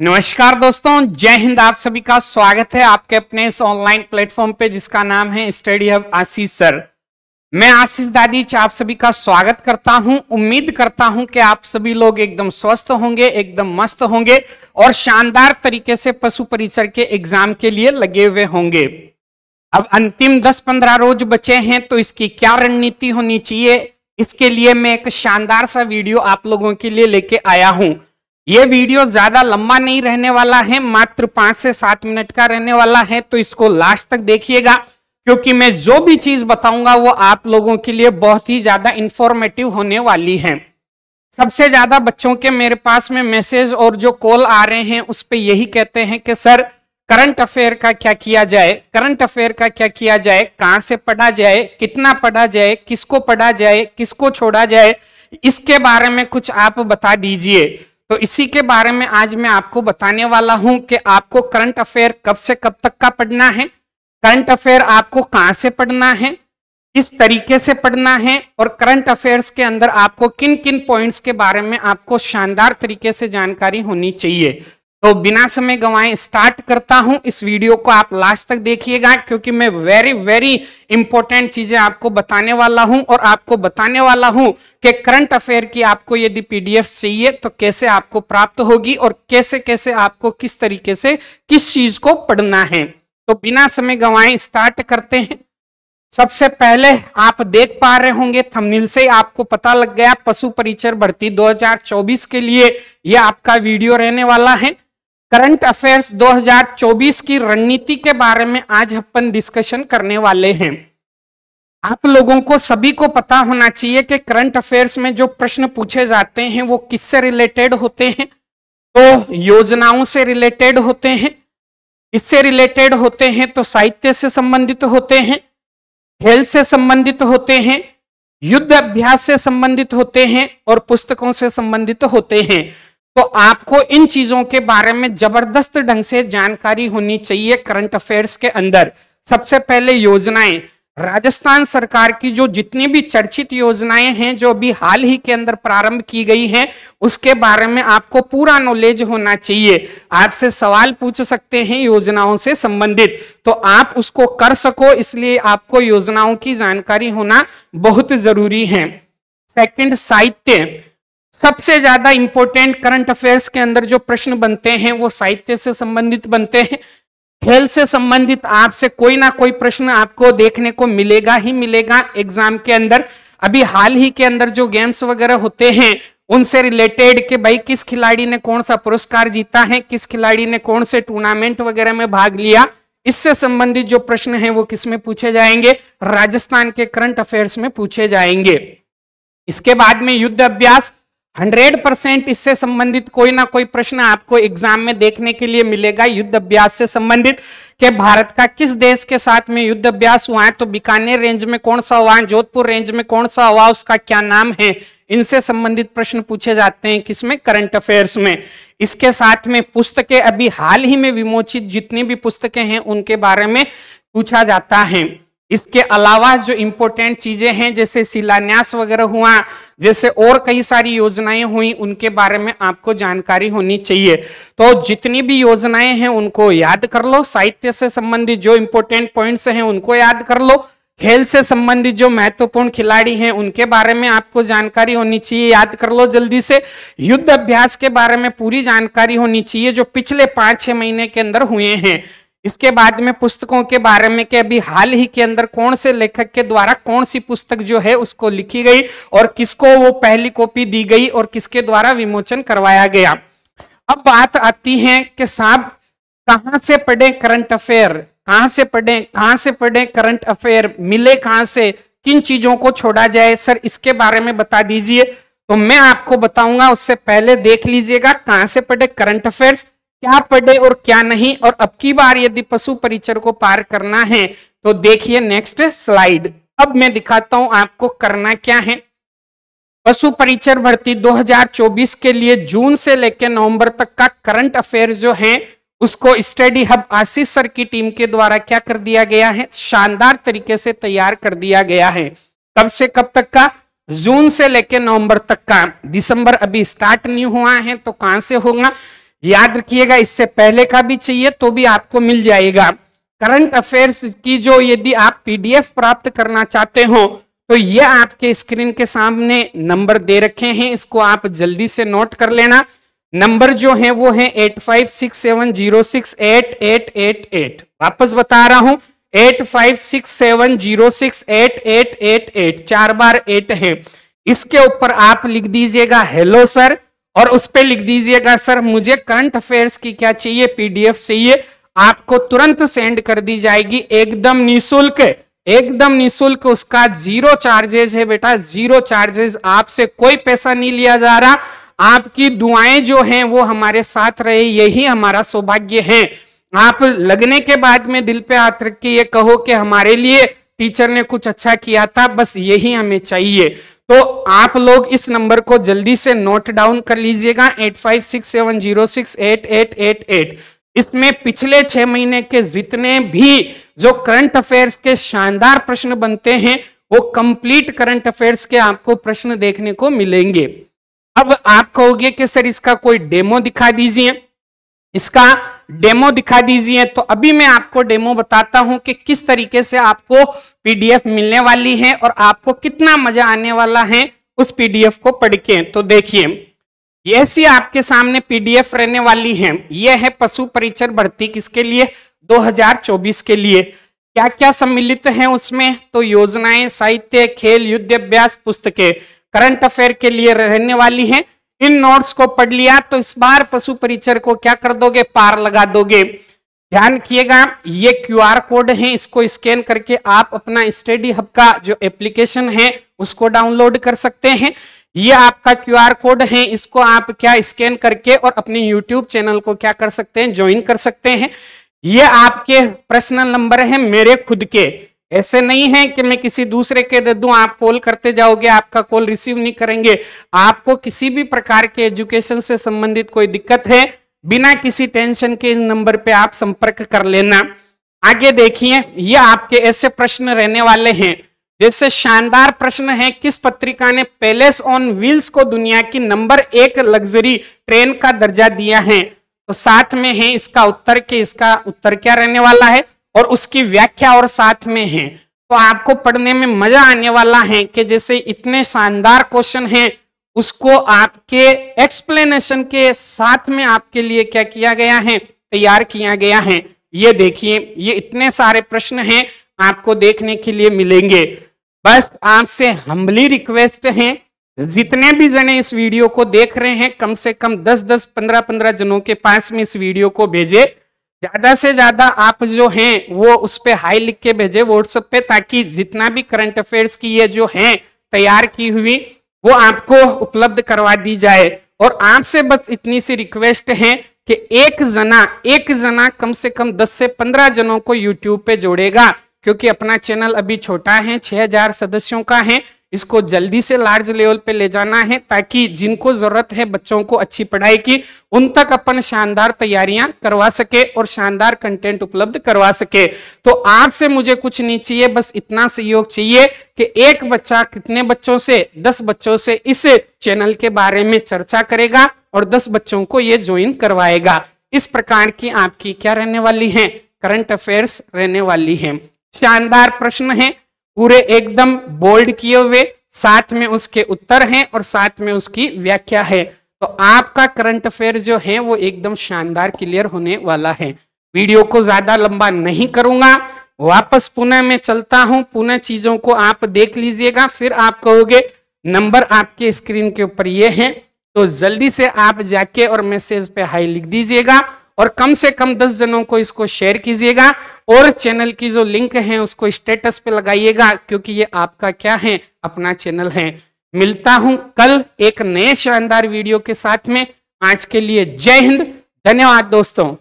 नमस्कार दोस्तों, जय हिंद। आप सभी का स्वागत है आपके अपने इस ऑनलाइन प्लेटफॉर्म पे जिसका नाम है स्टडी हब आशीष सर। मैं आशीष दादीच आप सभी का स्वागत करता हूं। उम्मीद करता हूं कि आप सभी लोग एकदम स्वस्थ होंगे, एकदम मस्त होंगे और शानदार तरीके से पशु परिसर के एग्जाम के लिए लगे हुए होंगे। अब अंतिम 10-15 रोज बचे हैं तो इसकी क्या रणनीति होनी चाहिए, इसके लिए मैं एक शानदार सा वीडियो आप लोगों के लिए लेके आया हूं। ये वीडियो ज्यादा लंबा नहीं रहने वाला है, मात्र 5 से 7 मिनट का रहने वाला है, तो इसको लास्ट तक देखिएगा क्योंकि मैं जो भी चीज बताऊंगा वो आप लोगों के लिए बहुत ही ज्यादा इंफॉर्मेटिव होने वाली है। सबसे ज्यादा बच्चों के मेरे पास में मैसेज और जो कॉल आ रहे हैं उस पे यही कहते हैं कि सर करंट अफेयर का क्या किया जाए, करंट अफेयर का क्या किया जाए, कहां से पढ़ा जाए, कितना पढ़ा जाए, किसको पढ़ा जाए, किसको छोड़ा जाए, इसके बारे में कुछ आप बता दीजिए। तो इसी के बारे में आज मैं आपको बताने वाला हूं कि आपको करंट अफेयर कब से कब तक का पढ़ना है, करंट अफेयर आपको कहां से पढ़ना है, किस तरीके से पढ़ना है और करंट अफेयर्स के अंदर आपको किन किन पॉइंट्स के बारे में आपको शानदार तरीके से जानकारी होनी चाहिए। तो बिना समय गंवाए स्टार्ट करता हूं। इस वीडियो को आप लास्ट तक देखिएगा क्योंकि मैं वेरी इंपॉर्टेंट चीजें आपको बताने वाला हूं और आपको बताने वाला हूं कि करंट अफेयर की आपको यदि पीडीएफ चाहिए तो कैसे आपको प्राप्त होगी और कैसे कैसे आपको किस तरीके से किस चीज को पढ़ना है। तो बिना समय गंवाए स्टार्ट करते हैं। सबसे पहले आप देख पा रहे होंगे थंबनेल से आपको पता लग गया, पशु परिचर भर्ती 2024 के लिए यह आपका वीडियो रहने वाला है। करंट अफेयर्स 2024 की रणनीति के बारे में आज अपन डिस्कशन करने वाले हैं। आप लोगों को सभी को पता होना चाहिए कि करंट अफेयर्स में जो प्रश्न पूछे जाते हैं वो किससे रिलेटेड होते हैं, तो योजनाओं से रिलेटेड होते हैं, इससे रिलेटेड होते हैं तो साहित्य से संबंधित होते हैं, खेल से संबंधित होते हैं, युद्ध अभ्यास से संबंधित होते हैं और पुस्तकों से संबंधित होते हैं। तो आपको इन चीजों के बारे में जबरदस्त ढंग से जानकारी होनी चाहिए करंट अफेयर्स के अंदर। सबसे पहले योजनाएं, राजस्थान सरकार की जो जितनी भी चर्चित योजनाएं हैं जो अभी हाल ही के अंदर प्रारंभ की गई हैं उसके बारे में आपको पूरा नॉलेज होना चाहिए। आपसे सवाल पूछ सकते हैं योजनाओं से संबंधित, तो आप उसको कर सको इसलिए आपको योजनाओं की जानकारी होना बहुत जरूरी है। सेकंड, साहित्य। सबसे ज्यादा इंपॉर्टेंट करंट अफेयर्स के अंदर जो प्रश्न बनते हैं वो साहित्य से संबंधित बनते हैं। खेल से संबंधित आपसे कोई ना कोई प्रश्न आपको देखने को मिलेगा ही मिलेगा एग्जाम के अंदर। अभी हाल ही के अंदर जो गेम्स वगैरह होते हैं उनसे रिलेटेड कि भाई किस खिलाड़ी ने कौन सा पुरस्कार जीता है, किस खिलाड़ी ने कौन से टूर्नामेंट वगैरह में भाग लिया, इससे संबंधित जो प्रश्न है वो किस में पूछे जाएंगे, राजस्थान के करंट अफेयर्स में पूछे जाएंगे। इसके बाद में युद्ध अभ्यास, 100% इससे संबंधित कोई ना कोई प्रश्न आपको एग्जाम में देखने के लिए मिलेगा। युद्ध अभ्यास से संबंधित कि भारत का किस देश के साथ में युद्ध अभ्यास हुआ है, तो बीकानेर रेंज में कौन सा हुआ, जोधपुर रेंज में कौन सा हुआ, उसका क्या नाम है, इनसे संबंधित प्रश्न पूछे जाते हैं किसमें, करंट अफेयर्स में। इसके साथ में पुस्तकें, अभी हाल ही में विमोचित जितनी भी पुस्तकें हैं उनके बारे में पूछा जाता है। इसके अलावा जो इंपॉर्टेंट चीजें हैं जैसे शिलान्यास वगैरह हुआ, जैसे और कई सारी योजनाएं हुई, उनके बारे में आपको जानकारी होनी चाहिए। तो जितनी भी योजनाएं हैं उनको याद कर लो, साहित्य से संबंधित जो इंपॉर्टेंट पॉइंट्स हैं उनको याद कर लो, खेल से संबंधित जो महत्वपूर्ण खिलाड़ी हैं उनके बारे में आपको जानकारी होनी चाहिए, याद कर लो जल्दी से। युद्ध अभ्यास के बारे में पूरी जानकारी होनी चाहिए जो पिछले 5-6 महीने के अंदर हुए हैं। इसके बाद में पुस्तकों के बारे में कि अभी हाल ही के अंदर कौन से लेखक के द्वारा कौन सी पुस्तक जो है उसको लिखी गई और किसको वो पहली कॉपी दी गई और किसके द्वारा विमोचन करवाया गया। अब बात आती है कि साहब कहां से पढ़े करंट अफेयर, कहां से पढ़े करंट अफेयर, मिले कहां से, किन चीजों को छोड़ा जाए, सर इसके बारे में बता दीजिए। तो मैं आपको बताऊंगा, उससे पहले देख लीजिएगा कहां से पढ़े करंट अफेयर्स, क्या पढ़े और क्या नहीं। और अब की बार यदि पशु परिचर को पार करना है तो देखिए नेक्स्ट स्लाइड। अब मैं दिखाता हूं आपको करना क्या है। पशु परिचर भर्ती 2024 के लिए जून से लेकर नवंबर तक का करंट अफेयर जो है उसको स्टडी हब आशीष सर की टीम के द्वारा क्या कर दिया गया है, शानदार तरीके से तैयार कर दिया गया है। कब से कब तक का, जून से लेकर नवंबर तक का। दिसंबर अभी स्टार्ट नहीं हुआ है तो कहां से होगा, याद रखिएगा, इससे पहले का भी चाहिए तो भी आपको मिल जाएगा। करंट अफेयर्स की जो यदि आप पीडीएफ प्राप्त करना चाहते हो तो ये आपके स्क्रीन के सामने नंबर दे रखे हैं, इसको आप जल्दी से नोट कर लेना। नंबर जो है वो है 8567068888। वापस बता रहा हूं 8567068888, 4 बार 8 है। इसके ऊपर आप लिख दीजिएगा हेलो सर, और उस पे लिख दीजिएगा सर मुझे करंट अफेयर्स की क्या चाहिए, पीडीएफ चाहिए। आपको तुरंत सेंड कर दी जाएगी एकदम निःशुल्क, एकदम निःशुल्क। उसका 0 चार्जेस है बेटा, 0 चार्जेस, आपसे कोई पैसा नहीं लिया जा रहा। आपकी दुआएं जो हैं वो हमारे साथ रहे, यही हमारा सौभाग्य है। आप लगने के बाद में दिल पे हाथ रख के ये कहो कि हमारे लिए टीचर ने कुछ अच्छा किया था, बस यही हमें चाहिए। तो आप लोग इस नंबर को जल्दी से नोट डाउन कर लीजिएगा, 8567068888। इसमें पिछले 6 महीने के जितने भी जो करंट अफेयर्स के शानदार प्रश्न बनते हैं वो कंप्लीट करंट अफेयर्स के आपको प्रश्न देखने को मिलेंगे। अब आप कहोगे कि सर इसका कोई डेमो दिखा दीजिए, इसका डेमो दिखा दीजिए। तो अभी मैं आपको डेमो बताता हूं कि किस तरीके से आपको पीडीएफ मिलने वाली है और आपको कितना मजा आने वाला है उस पीडीएफ को पढ़ के। तो देखिए, ऐसी आपके सामने पीडीएफ रहने वाली है। यह है पशु परिचर भर्ती, किसके लिए, 2024 के लिए। क्या क्या सम्मिलित है उसमें, तो योजनाएं, साहित्य, खेल, युद्ध अभ्यास, पुस्तकें करंट अफेयर के लिए रहने वाली हैं। इन नोट्स को पढ़ लिया तो इस बार पशु परिचर को क्या कर दोगे, पार लगा दोगे। ध्यान रखिएगा, ये क्यूआर कोड है, इसको स्कैन करके आप अपना स्टडी हब का जो एप्लीकेशन है उसको डाउनलोड कर सकते हैं। ये आपका क्यूआर कोड है, इसको आप क्या स्कैन करके और अपने यूट्यूब चैनल को क्या कर सकते हैं, ज्वाइन कर सकते हैं। ये आपके पर्सनल नंबर है, मेरे खुद के, ऐसे नहीं है कि मैं किसी दूसरे के दे दूं, आप कॉल करते जाओगे आपका कॉल रिसीव नहीं करेंगे। आपको किसी भी प्रकार के एजुकेशन से संबंधित कोई दिक्कत है, बिना किसी टेंशन के नंबर पे आप संपर्क कर लेना। आगे देखिए, ये आपके ऐसे प्रश्न रहने वाले हैं, जैसे शानदार प्रश्न है, किस पत्रिका ने पैलेस ऑन व्हील्स को दुनिया की नंबर 1 लग्जरी ट्रेन का दर्जा दिया है। तो साथ में है इसका उत्तर, के इसका उत्तर क्या रहने वाला है और उसकी व्याख्या और साथ में है। तो आपको पढ़ने में मजा आने वाला है कि जैसे इतने शानदार क्वेश्चन हैं उसको आपके एक्सप्लेनेशन के साथ में आपके लिए क्या किया गया है, तैयार किया गया है। ये देखिए, ये इतने सारे प्रश्न हैं आपको देखने के लिए मिलेंगे। बस आपसे हम्बली रिक्वेस्ट है, जितने भी जने इस वीडियो को देख रहे हैं कम से कम 10-10, 15-15 जनों के पास में इस वीडियो को भेजे। ज्यादा से ज्यादा आप जो हैं वो उस पे हाई लिख के भेजे व्हाट्सएप पे, ताकि जितना भी करंट अफेयर्स की ये जो है तैयार की हुई वो आपको उपलब्ध करवा दी जाए। और आपसे बस इतनी सी रिक्वेस्ट है कि एक जना कम से कम 10 से 15 जनों को यूट्यूब पे जोड़ेगा, क्योंकि अपना चैनल अभी छोटा है, 6000 सदस्यों का है। इसको जल्दी से लार्ज लेवल पे ले जाना है, ताकि जिनको जरूरत है बच्चों को अच्छी पढ़ाई की, उन तक अपन शानदार तैयारियां करवा सके और शानदार कंटेंट उपलब्ध करवा सके। तो आपसे मुझे कुछ नहीं चाहिए, बस इतना सहयोग चाहिए कि एक बच्चा कितने बच्चों से, 10 बच्चों से इस चैनल के बारे में चर्चा करेगा और 10 बच्चों को ये ज्वाइन करवाएगा। इस प्रकार की आपकी क्या रहने वाली है, करंट अफेयर्स रहने वाली है। शानदार प्रश्न है, पूरे एकदम बोल्ड किए हुए, साथ में उसके उत्तर हैं और साथ में उसकी व्याख्या है। तो आपका करंट अफेयर जो है वो एकदम शानदार क्लियर होने वाला है। वीडियो को ज्यादा लंबा नहीं करूंगा, वापस पुनः मैं चलता हूं, पुनः चीजों को आप देख लीजिएगा, फिर आप कहोगे नंबर आपके स्क्रीन के ऊपर ये है। तो जल्दी से आप जाके और मैसेज पे हाई लिख दीजिएगा और कम से कम 10 जनों को इसको शेयर कीजिएगा और चैनल की जो लिंक है उसको स्टेटस पे लगाइएगा, क्योंकि ये आपका क्या है, अपना चैनल है। मिलता हूं कल एक नए शानदार वीडियो के साथ में। आज के लिए जय हिंद, धन्यवाद दोस्तों।